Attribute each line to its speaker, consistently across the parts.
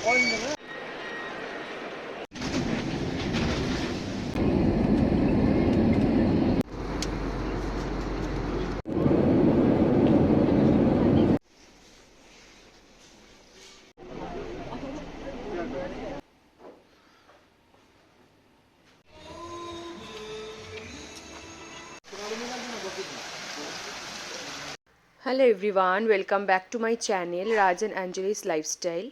Speaker 1: Hello everyone, welcome back to my channel Raj and Angelis lifestyle.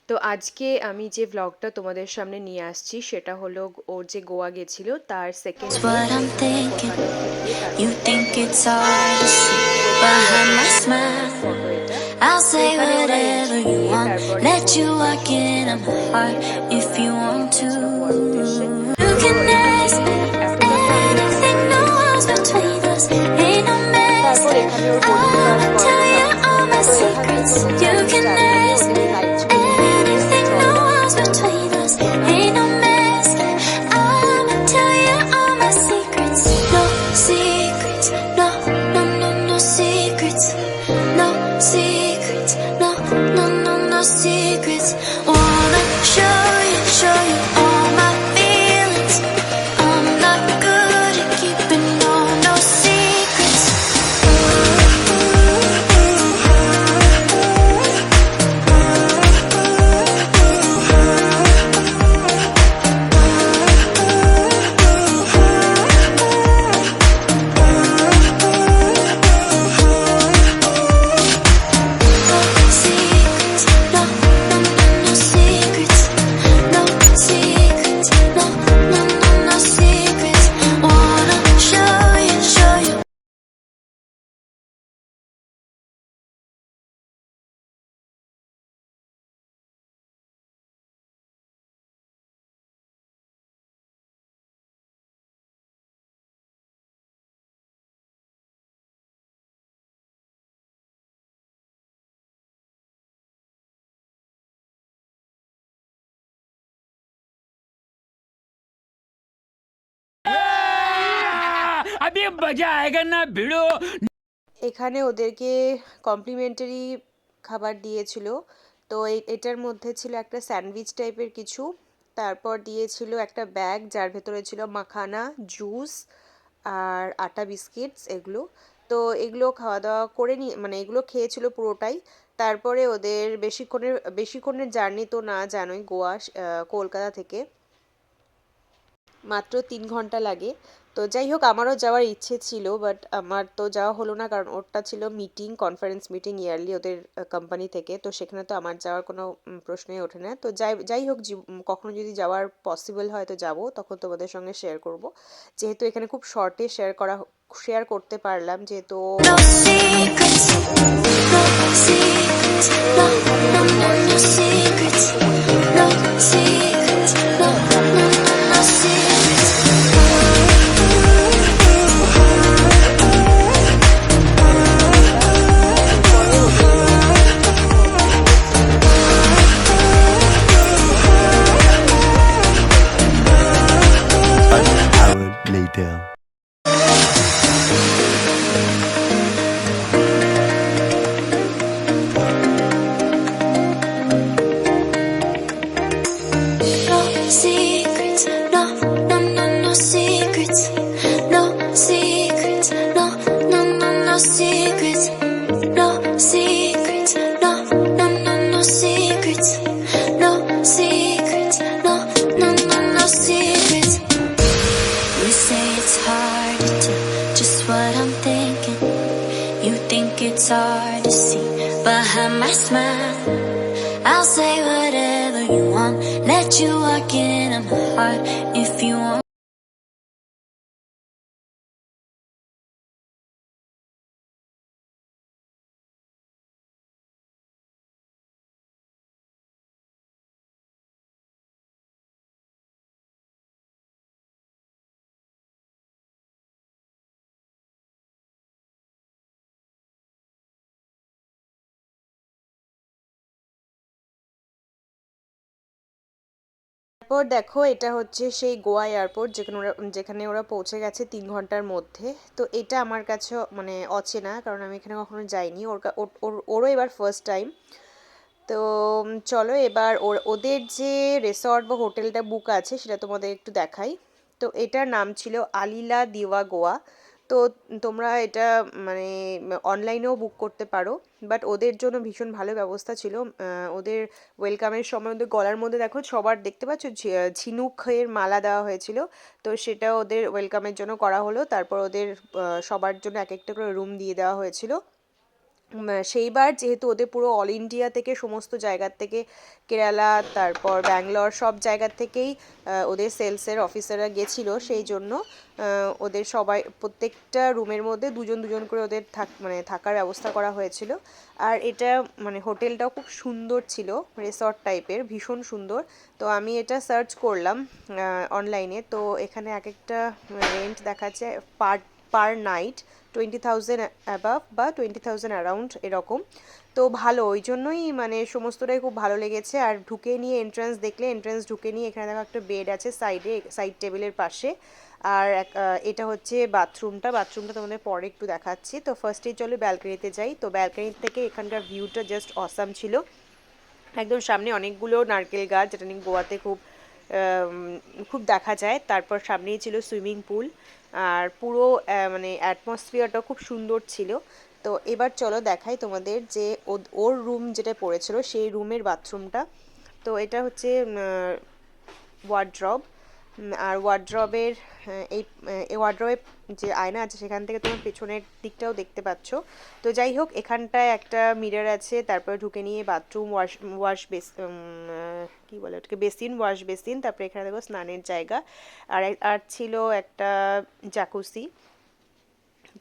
Speaker 1: তো আজকে আমি যে ভ্লগটা তোমাদের সামনে নিয়ে আসছি সেটা হলো ওর যে গোয়া গেছিল তার সেকেন্ড ডে, কলকাতা থেকে ফটো এটা। তো এখানে ওরা এন্ট্রি দিয়ে তারপরে গোয়ার উদ্দেশ্যে। তো এখানে এত কথা আমি তারপর এখানে ওর বোর্ডিং পাস করানো সবকিছু হলো। তো এখানে কোনো চাইনিজ টাইপেরই ওদের ফ্লাইট ছিল, তো চলো
Speaker 2: अभी मजा आएगा ना भिड़ो।
Speaker 1: এখানে ওদেরকে কমপ্লিমেন্টারি খাবার দিয়েছিল। তো এটার মধ্যে ছিল একটা স্যান্ডউইচ টাইপের কিছু, তারপর দিয়েছিল একটা ব্যাগ যার ভেতরে ছিল মাখানা, জুস আর আটা বিস্কিটস এগুলো। তো এগুলো খাওয়া দাওয়া করে নিয়ে মানে এগুলো খেয়েছিল পুরোটাই। তারপরে ওদের বেশিক্ষণের জার্নি তো না জানোই, গোয়া কলকাতা থেকে মাত্র 3 ঘন্টা লাগে। তো যাই হোক, আমারও যাওয়ার ইচ্ছে ছিল, বাট আমার তো যাওয়া হলো না কারণ ওরটা ছিল মিটিং, কনফারেন্স মিটিং ইয়ারলি ওদের কোম্পানি থেকে। তো সেখানে তো আমার যাওয়ার কোনো প্রশ্নই ওঠে না। তো যাই যাই হোক, কখনো যদি যাওয়ার পসিবল হয় তো যাব, তখন তোমাদের সঙ্গে শেয়ার করব। যেহেতু এখানে খুব শর্টে শেয়ার করতে পারলাম, যেহেতু তো এখানে ওদের বয়ফ্রেন্ড কিছু বলতে
Speaker 3: later.
Speaker 4: It's hard to see behind my smile. I'll say whatever you want, let you walk into my heart if you want.
Speaker 1: তারপর দেখো, এটা হচ্ছে সেই গোয়া এয়ারপোর্ট যেখানে ওরা পৌঁছে গেছে 3 ঘন্টার মধ্যে। তো এটা আমার কাছে মানে অচেনা, কারণ আমি এখানে কখনো যাইনি। ওরও এবার ফার্স্ট টাইম। তো চলো এবার ওদের যে রিসর্ট বা হোটেলটা বুক আছে সেটা তোমাদের একটু দেখাই। তো এটার নাম ছিল আলিলা দিওয়া গোয়া। তো তোমরা এটা মানে অনলাইনেও বুক করতে পারো, বাট ওদের জন্য ভীষণ ভালো ব্যবস্থা ছিল। ওদের ওয়েলকামের সময় ওদের গলার মধ্যে দেখো সবার দেখতে পাচ্ছ ঝিনুকের মালা দেওয়া হয়েছিল। তো সেটা ওদের ওয়েলকামের জন্য করা হলো। তারপর ওদের সবার জন্য এক একটা করে রুম দিয়ে দেওয়া হয়েছিল। সেইবার যেহেতু ওদের পুরো অল ইন্ডিয়া থেকে সমস্ত জায়গার থেকে, কেরালা তারপর ব্যাঙ্গালোর সব জায়গার থেকেই ওদের সেলসের অফিসাররা গেছিলো, সেই জন্য ওদের সবাই প্রত্যেকটা রুমের মধ্যে দুজন দুজন করে ওদের মানে থাকার ব্যবস্থা করা হয়েছিল। আর এটা মানে হোটেলটাও খুব সুন্দর ছিল, রিসর্ট টাইপের, ভীষণ সুন্দর। তো আমি এটা সার্চ করলাম অনলাইনে। তো এখানে এক একটা রেন্ট দেখাচ্ছে পার পার নাইট 20,000 অ্যাবাভ বা 20,000 অ্যারাউন্ড এরকম। তো ভালো, ওই জন্যই মানে সমস্তটাই খুব ভালো লেগেছে। আর ঢুকে নিয়ে এন্ট্রান্স দেখলে, এন্ট্রান্স ঢুকে নিয়ে এখানে দেখো একটা বেড আছে সাইড টেবিলের পাশে। আর এটা হচ্ছে বাথরুমটা তোমাদের পরে একটু দেখাচ্ছি। তো ফার্স্টেই চলো ব্যালকনিতে যাই। তো ব্যালকনি থেকে এখানকার ভিউটা জাস্ট অসাম ছিল। একদম সামনে অনেকগুলো নারকেল গাছ, যেটা নিয়ে গোয়াতে খুব দেখা যায়। তারপর সামনেই ছিল সুইমিং পুল, আর পুরো মানে অ্যাটমসফিয়ারটা খুব সুন্দর ছিল। তো এবার চলো দেখাই তোমাদের যে ওর রুম যেটা পড়েছিল সেই রুমের বাথরুমটা। তো এটা হচ্ছে ওয়ার্ড্রব। আর ওয়ার্ড্রবের এই ওয়ার্ড্রবের যে আয়না আছে সেখান থেকে তোমার পেছনের দিকটাও দেখতে পাচ্ছ। তো যাই হোক, এখানটায় একটা মিরর আছে। তারপরে ঢুকে নিয়ে বাথরুম, ওয়াশ বেস কী বলে ওটাকে, বেসিন, ওয়াশ বেসিন। তারপরে এখানে দেখো স্নানের জায়গা। আর ছিল একটা জাকুসি।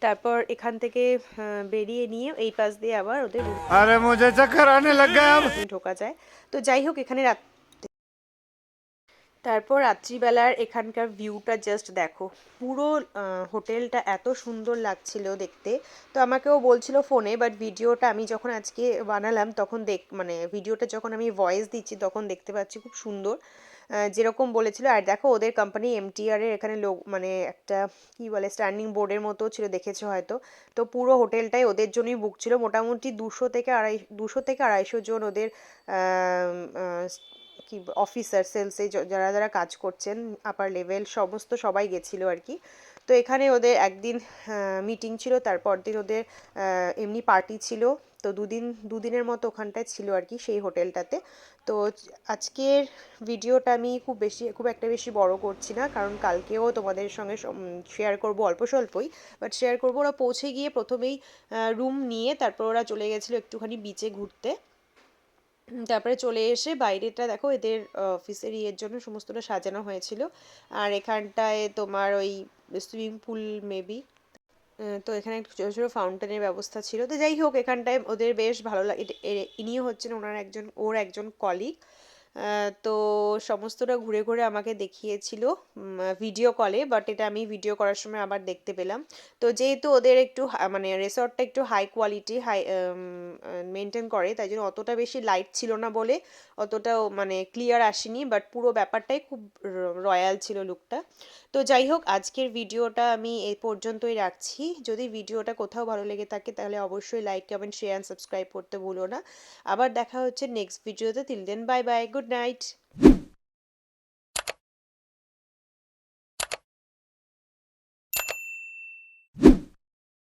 Speaker 1: তারপর এখান থেকে বেরিয়ে নিয়ে এই পাশ দিয়ে আবার ওদের
Speaker 2: अरे मुझे चक्कर आने लग गया अब।
Speaker 1: ঢোকা যায়। তো যাই হোক, এখানে তারপর রাত্রিবেলার এখানকার ভিউটা জাস্ট দেখো। পুরো হোটেলটা এত সুন্দর লাগছিল দেখতে। তো আমাকেও বলছিল ফোনে, বাট ভিডিওটা আমি যখন আজকে বানালাম তখন মানে ভিডিওটা যখন আমি ভয়েস দিচ্ছি তখন দেখতে পাচ্ছি খুব সুন্দর যেরকম বলেছিল। আর দেখো ওদের কোম্পানি এমটিআর এর এখানে মানে একটা কি বলে স্ট্যান্ডিং বোর্ডের মতো ছিল, দেখেছো হয়তো। তো পুরো হোটেলটাই ওদের জন্যই বুক ছিল। মোটামুটি 200 থেকে 250 জন ওদের কি অফিসার, সেলসে যারা যারা কাজ করছেন, আপার লেভেল সমস্ত সবাই গেছিলো আর কি। তো এখানে ওদের একদিন মিটিং ছিল, তারপর দিন ওদের এমনি পার্টি ছিল। তো দুদিনের মতো ওখানটায় ছিল আর কি সেই হোটেলটাতে। তো আজকের ভিডিওটা আমি খুব একটা বেশি বড় করছি না, কারণ কালকেও তোমাদের সঙ্গে শেয়ার করব অল্প স্বল্পই, বাট শেয়ার করব। ওরা পৌঁছে গিয়ে প্রথমেই রুম নিয়ে তারপর ওরা চলে গেছিলো একটুখানি বিচে ঘুরতে। তারপরে চলে এসে বাইরেটা দেখো এদের অফিসের ইয়ের জন্য সমস্তটা সাজানো হয়েছিল। আর এখানটায় তোমার ওই সুইমিং পুল মেবি। তো এখানে একটু ছোটো ছোটো ফাউন্টেনের ব্যবস্থা ছিল। তো যাই হোক, এখানটায় ওদের বেশ ভালো লাগে। ইনিও হচ্ছেন ওর একজন কলিগ। তো সমস্তটা ঘুরে ঘুরে আমাকে দেখিয়েছিল ভিডিও কলে, বাট এটা আমি ভিডিও করার সময় আবার দেখতে পেলাম। তো যেহেতু ওদের একটু মানে রিসর্টটা একটু হাই কোয়ালিটি মেনটেন করে, তাই জন্য অতটা বেশি লাইট ছিল না বলে অতটাও মানে ক্লিয়ার আসেনি, বাট পুরো ব্যাপারটাই খুব রয়্যাল ছিল লুকটা। তো যাই হোক, আজকের ভিডিওটা আমি এই পর্যন্তই রাখছি। যদি ভিডিওটা কোথাও ভালো লেগে থাকে তাহলে অবশ্যই like, comment, share and subscribe করতে ভুলো না। আবার দেখা হচ্ছে নেক্সট ভিডিওতে। Till then bye bye, good night.